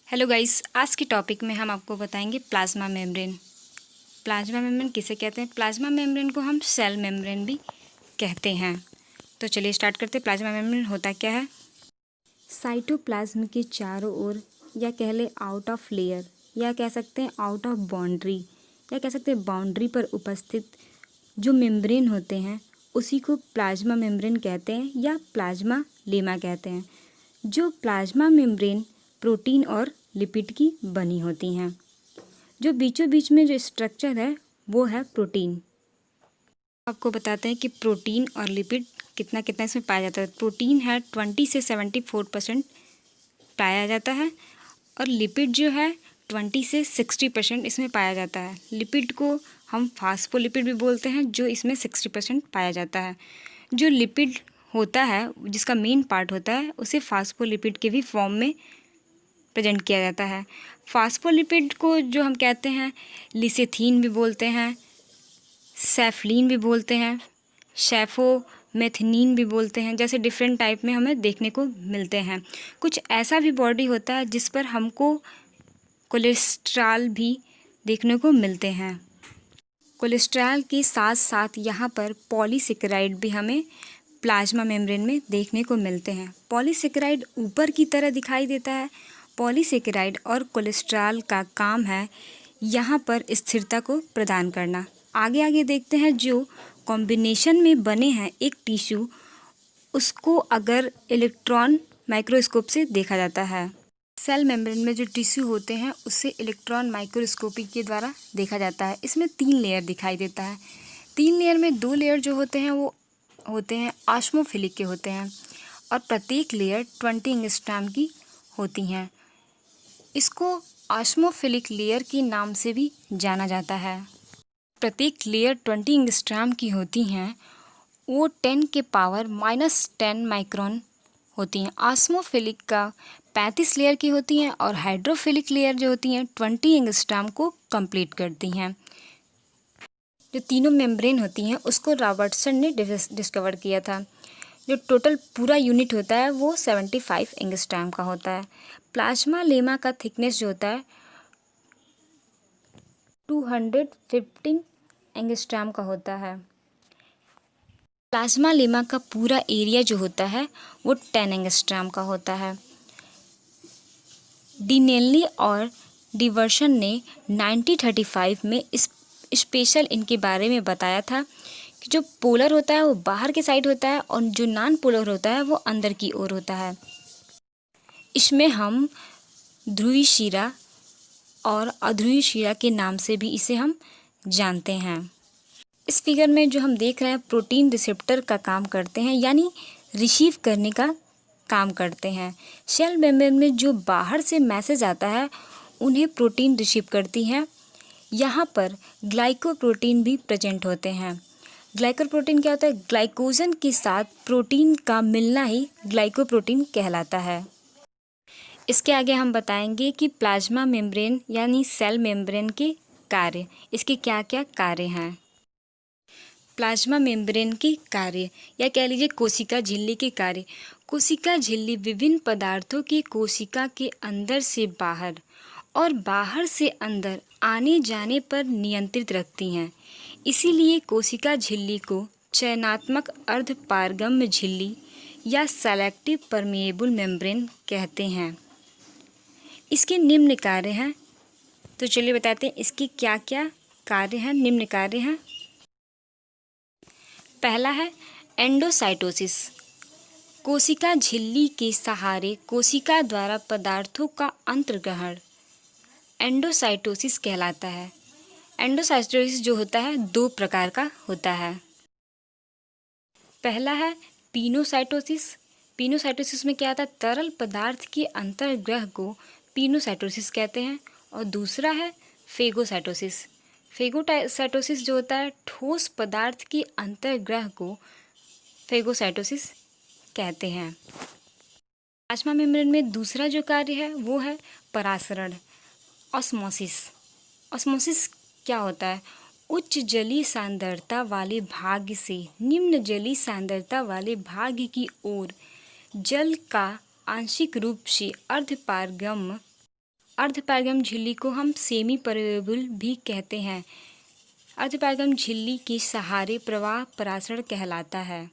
Hello guys, आज के topic में हम आपको बताएंगे प्लाज्मा मेम्ब्रेन। प्लाज्मा मेम्ब्रेन किसे कहते हैं? प्लाज्मा मेम्ब्रेन को हम सेल मेम्ब्रेन भी कहते हैं। तो चलिए स्टार्ट करते हैं। प्लाज्मा मेम्ब्रेन होता क्या है? साइटोप्लाज्म के चारों ओर या कह ले आउट ऑफ लेयर या कह सकते हैं आउट ऑफ बाउंड्री या कह सकते हैं बाउंड्री पर उपस्थित जो मेम्ब्रेन होते हैं उसी को प्लाज्मा मेम्ब्रेन कहते हैं या प्लाज्मा लेमा कहते हैं। जो प्लाज्मा मेम्ब्रेन प्रोटीन और लिपिड की बनी होती हैं। जो बीचों बीच में जो स्ट्रक्चर है वो है प्रोटीन। आपको बताते हैं कि प्रोटीन और लिपिड कितना कितना इसमें पाया जाता है। प्रोटीन है 20 से 74% पाया जाता है और लिपिड जो है 20 से 60% इसमें पाया जाता है। लिपिड को हम फास्फोलिपिड भी बोलते हैं जो इसमें 60% पाया जाता है। जो लिपिड होता है जिसका मेन पार्ट होता है उसे फास्फोलिपिड के भी फॉर्म में प्रेजेंट किया जाता है। फास्फोलिपिड को जो हम कहते हैं लिसेथीन भी बोलते हैं, सेफलीन भी बोलते हैं, शेफोमेथनीन भी बोलते हैं। जैसे डिफरेंट टाइप में हमें देखने को मिलते हैं। कुछ ऐसा भी बॉडी होता है जिस पर हमको कोलेस्ट्रॉल भी देखने को मिलते हैं। कोलेस्ट्रॉल के साथ साथ यहाँ पर पॉलीसेकेराइड भी हमें प्लाज्मा मेम्ब्रेन में देखने को मिलते हैं। पॉलीसेकेराइड ऊपर की तरह दिखाई देता है। पॉलीसेकेराइड और कोलेस्ट्रॉल का काम है यहाँ पर स्थिरता को प्रदान करना। आगे आगे देखते हैं जो कॉम्बिनेशन में बने हैं एक टिश्यू, उसको अगर इलेक्ट्रॉन माइक्रोस्कोप से देखा जाता है। सेल मेम्ब्रेन में जो टिश्यू होते हैं उससे इलेक्ट्रॉन माइक्रोस्कोपी के द्वारा देखा जाता है। इसमें 3 लेयर दिखाई देता है। 3 लेयर में 2 लेयर जो होते हैं वो होते हैं ऑस्मोफिलिक के होते हैं और प्रत्येक लेयर 20 एंगस्ट्रॉम की होती हैं। इसको ऑस्मोफिलिक लेयर के नाम से भी जाना जाता है। प्रत्येक लेयर 20 एंगस्ट्रॉम की होती हैं। वो 10 के पावर -10 माइक्रोन होती हैं। ऑस्मोफिलिक का 35 लेयर की होती हैं और हाइड्रोफिलिक लेयर जो होती हैं 20 एंगस्ट्रॉम को कंप्लीट करती हैं। जो तीनों मेम्ब्रेन होती हैं उसको रॉबर्टसन ने डिस्कवर किया था। जो टोटल पूरा यूनिट होता है वो 75 एंगस्ट्रॉम का होता है। प्लाज्मा लेमा का थिकनेस जो होता है 215 एंगस्ट्रॉम का होता है। प्लाज्मा लेमा का पूरा एरिया जो होता है वो 10 एंगस्ट्रॉम का होता है। डिनेल्ली और डिवर्सन ने 1935 में इस स्पेशल इनके बारे में बताया था कि जो पोलर होता है वो बाहर के साइड होता है और जो नॉन पोलर होता है वो अंदर की ओर होता है। इसमें हम ध्रुवीय शिरा और अध्रुवीय शिरा के नाम से भी इसे हम जानते हैं। इस फिगर में जो हम देख रहे हैं प्रोटीन रिसेप्टर का काम करते हैं, यानी रिसीव करने का काम करते हैं। सेल मेम्ब्रेन में जो बाहर से मैसेज आता है उन्हें प्रोटीन रिसीव करती हैं। यहाँ पर ग्लाइकोप्रोटीन भी प्रेजेंट होते हैं। ग्लाइकोप्रोटीन क्या होता है? ग्लाइकोजन के साथ प्रोटीन का मिलना ही ग्लाइकोप्रोटीन कहलाता है। इसके आगे हम बताएंगे कि प्लाज्मा मेम्ब्रेन यानी सेल मेम्ब्रेन के कार्य, इसके क्या क्या कार्य हैं। प्लाज्मा मेम्ब्रेन के कार्य या कह लीजिए कोशिका झिल्ली के कार्य। कोशिका झिल्ली विभिन्न पदार्थों की कोशिका के अंदर से बाहर और बाहर से अंदर आने जाने पर नियंत्रित रखती हैं। इसीलिए कोशिका झिल्ली को चयनात्मक अर्धपारगम्य झिल्ली या सेलेक्टिव परमिएबल मेम्ब्रेन कहते हैं। इसके निम्न कार्य हैं, तो चलिए बताते हैं इसके क्या क्या कार्य हैं। निम्न कार्य हैं। पहला है एंडोसाइटोसिस। कोशिका झिल्ली के सहारे कोशिका द्वारा पदार्थों का अंतर्ग्रहण एंडोसाइटोसिस कहलाता है। एंडोसाइटोसिस जो होता है 2 प्रकार का होता है। पहला है पिनोसाइटोसिस। पिनोसाइटोसिस में क्या होता है? तरल पदार्थ के अंतर्ग्रह को पिनोसाइटोसिस कहते हैं। और दूसरा है फेगोसाइटोसिस। फेगोसाइटोसिस जो होता है ठोस पदार्थ के अंतर्ग्रह को फेगोसाइटोसिस कहते हैं। प्लाज्मा मेम्ब्रेन में दूसरा जो कार्य है वो है परासरण, ऑस्मोसिस। ऑस्मोसिस क्या होता है? उच्च जलीय सांद्रता वाले भाग से निम्न जलीय सांद्रता वाले भाग की ओर जल का आंशिक रूप से अर्धपारगम्य अर्धपारगम झिल्ली को हम सेमी परमेबल भी कहते हैं। अर्धपारगम झिल्ली के सहारे प्रवाह परासरण कहलाता है।